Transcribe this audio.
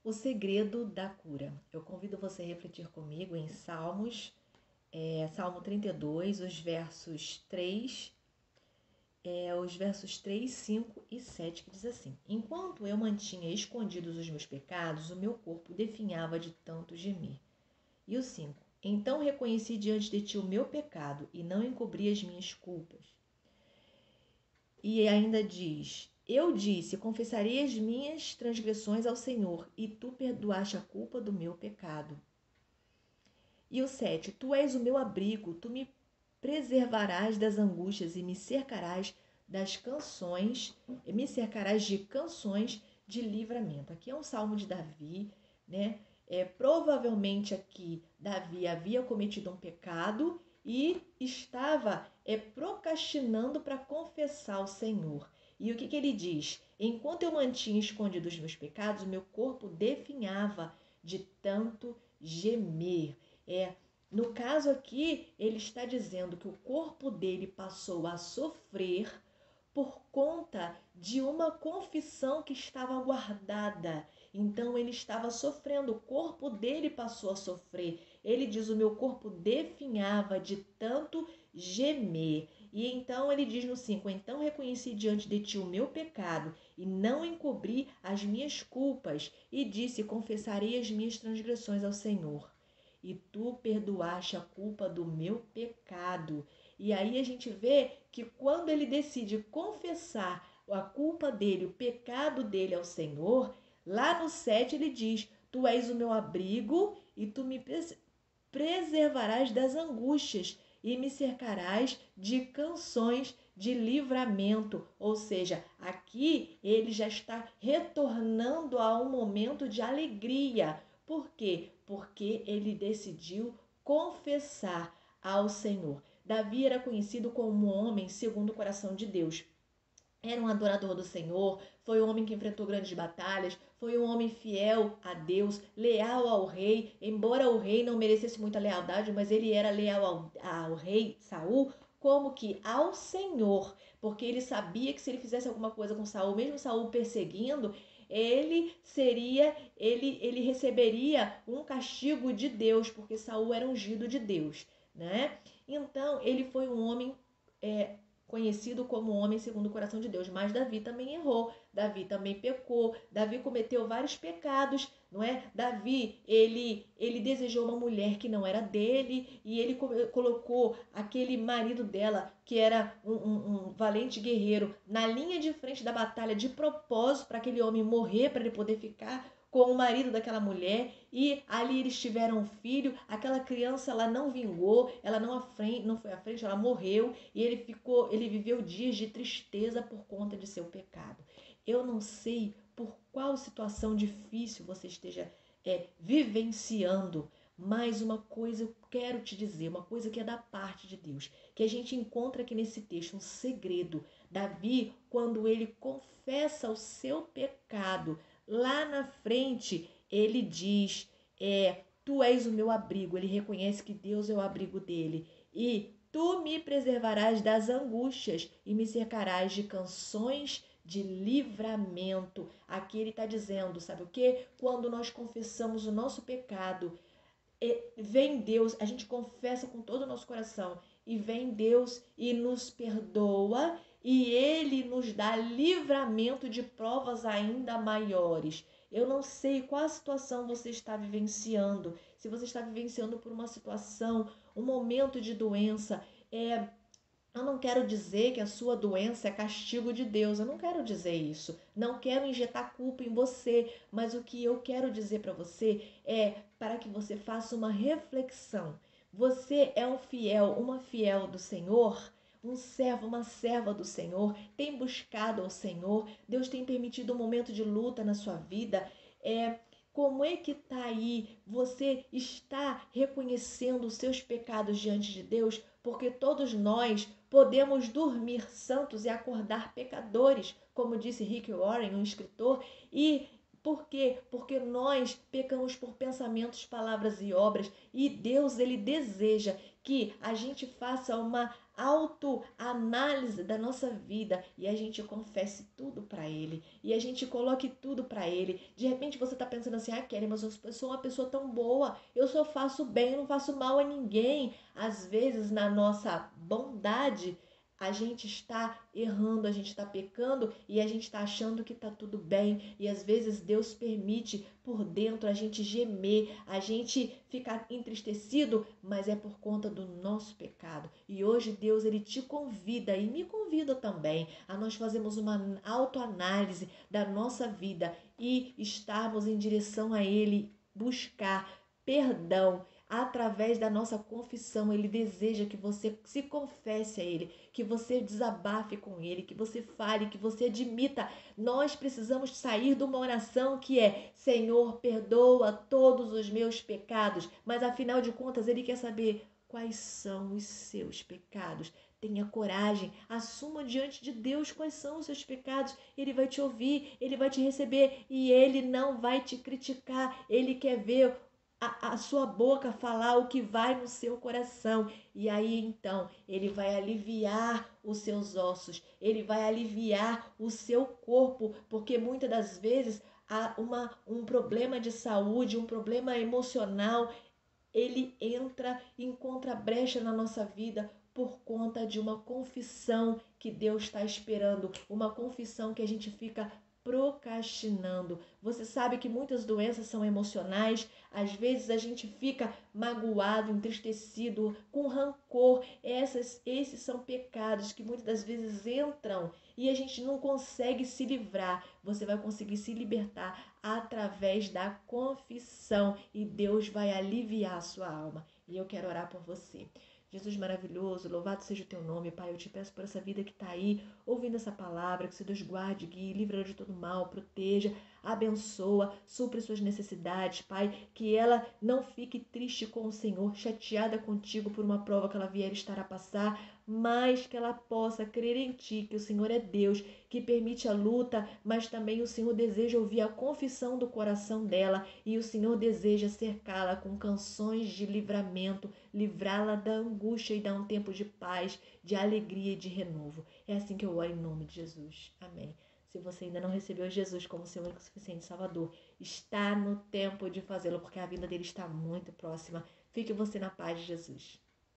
O segredo da cura. Eu convido você a refletir comigo em Salmos, Salmo 32, os versos 3, 5 e 7, que diz assim: Enquanto eu mantinha escondidos os meus pecados, o meu corpo definhava de tanto gemer. E o 5: Então reconheci diante de ti o meu pecado e não encobri as minhas culpas. E ainda diz: Eu disse, confessarei as minhas transgressões ao Senhor, e tu perdoaste a culpa do meu pecado. E o 7: Tu és o meu abrigo, tu me preservarás das angústias e me cercarás de canções de livramento. Aqui é um salmo de Davi, né? Provavelmente aqui Davi havia cometido um pecado e estava procrastinando para confessar ao Senhor. E o que ele diz? Enquanto eu mantinha escondidos os meus pecados, o meu corpo definhava de tanto gemer. No caso aqui, ele está dizendo que o corpo dele passou a sofrer por conta de uma confissão que estava guardada. Então ele estava sofrendo, o corpo dele passou a sofrer. Ele diz: o meu corpo definhava de tanto gemer. E então ele diz no 5: Então reconheci diante de ti o meu pecado e não encobri as minhas culpas. E disse: Confessarei as minhas transgressões ao Senhor. E tu perdoaste a culpa do meu pecado. E aí a gente vê que quando ele decide confessar a culpa dele, o pecado dele ao Senhor, lá no 7 ele diz: Tu és o meu abrigo e tu me preservarás das angústias e me cercarás de canções de livramento. Ou seja, aqui ele já está retornando a um momento de alegria. Por quê? Porque ele decidiu confessar ao Senhor. Davi era conhecido como um homem segundo o coração de Deus. Era um adorador do Senhor, foi um homem que enfrentou grandes batalhas, foi um homem fiel a Deus, leal ao rei, embora o rei não merecesse muita lealdade, mas ele era leal ao rei Saul, como que ao Senhor, porque ele sabia que se ele fizesse alguma coisa com Saul, mesmo Saul perseguindo, ele receberia um castigo de Deus, porque Saul era ungido de Deus, né? Então, ele foi um homem conhecido como homem segundo o coração de Deus, mas Davi também errou, Davi também pecou, Davi cometeu vários pecados, não é? Davi, ele desejou uma mulher que não era dele e ele colocou aquele marido dela, que era um valente guerreiro, na linha de frente da batalha de propósito para aquele homem morrer, para ele poder ficar com o marido daquela mulher, e ali eles tiveram um filho. Aquela criança, ela não vingou, ela não foi à frente, ela morreu, e ele viveu dias de tristeza por conta de seu pecado. Eu não sei por qual situação difícil você esteja vivenciando, mas uma coisa eu quero te dizer, uma coisa que é da parte de Deus, que a gente encontra aqui nesse texto, um segredo. Davi, quando ele confessa o seu pecado, lá na frente, ele diz: Tu és o meu abrigo. Ele reconhece que Deus é o abrigo dele. E tu me preservarás das angústias e me cercarás de canções de livramento. Aqui ele está dizendo, sabe o que? Quando nós confessamos o nosso pecado, vem Deus, a gente confessa com todo o nosso coração, e vem Deus e nos perdoa, e Ele nos dá livramento de provas ainda maiores. Eu não sei qual a situação você está vivenciando, se você está vivenciando por uma situação, um momento de doença. Eu não quero dizer que a sua doença é castigo de Deus, eu não quero dizer isso. Não quero injetar culpa em você, mas o que eu quero dizer para você é para que você faça uma reflexão. Você é um fiel, uma fiel do Senhor? Um servo, uma serva do Senhor? Tem buscado ao Senhor? Deus tem permitido um momento de luta na sua vida? Como é que está aí? Você está reconhecendo os seus pecados diante de Deus? Porque todos nós podemos dormir santos e acordar pecadores, como disse Rick Warren, um escritor. E por quê? Porque nós pecamos por pensamentos, palavras e obras, e Deus, ele deseja que a gente faça uma autoanálise da nossa vida e a gente confesse tudo para Ele e a gente coloque tudo para Ele. De repente você está pensando assim, Kelly, mas eu sou uma pessoa tão boa, eu só faço bem, eu não faço mal a ninguém. Às vezes na nossa bondade a gente está errando, a gente está pecando e a gente está achando que está tudo bem. E às vezes Deus permite por dentro a gente gemer, a gente ficar entristecido, mas é por conta do nosso pecado. E hoje Deus, Ele te convida e me convida também a nós fazermos uma autoanálise da nossa vida e estarmos em direção a Ele, buscar perdão. Através da nossa confissão, Ele deseja que você se confesse a Ele, que você desabafe com Ele, que você fale, que você admita. Nós precisamos sair de uma oração que é: Senhor, perdoa todos os meus pecados. Mas afinal de contas, Ele quer saber quais são os seus pecados. Tenha coragem, assuma diante de Deus quais são os seus pecados. Ele vai te ouvir, Ele vai te receber e Ele não vai te criticar. Ele quer ver a sua boca falar o que vai no seu coração. E aí então Ele vai aliviar os seus ossos, Ele vai aliviar o seu corpo, porque muitas das vezes há um problema de saúde, um problema emocional, ele encontra brecha na nossa vida por conta de uma confissão que Deus está esperando, uma confissão que a gente fica procrastinando. Você sabe que muitas doenças são emocionais, às vezes a gente fica magoado, entristecido, com rancor. Esses são pecados que muitas das vezes entram e a gente não consegue se livrar. Você vai conseguir se libertar através da confissão e Deus vai aliviar a sua alma. E eu quero orar por você. Jesus maravilhoso, louvado seja o teu nome, Pai. Eu te peço por essa vida que está aí, ouvindo essa palavra, que o Deus guarde, guie, livre-la de todo mal, proteja, abençoa, supre suas necessidades, Pai. Que ela não fique triste com o Senhor, chateada contigo por uma prova que ela vier estar a passar, mas que ela possa crer em Ti, que o Senhor é Deus, que permite a luta, mas também o Senhor deseja ouvir a confissão do coração dela e o Senhor deseja cercá-la com canções de livramento, livrá-la da angústia e dar um tempo de paz, de alegria e de renovo. É assim que eu oro em nome de Jesus. Amém. Se você ainda não recebeu Jesus como seu único suficiente Salvador, está no tempo de fazê-lo, porque a vinda dele está muito próxima. Fique você na paz de Jesus.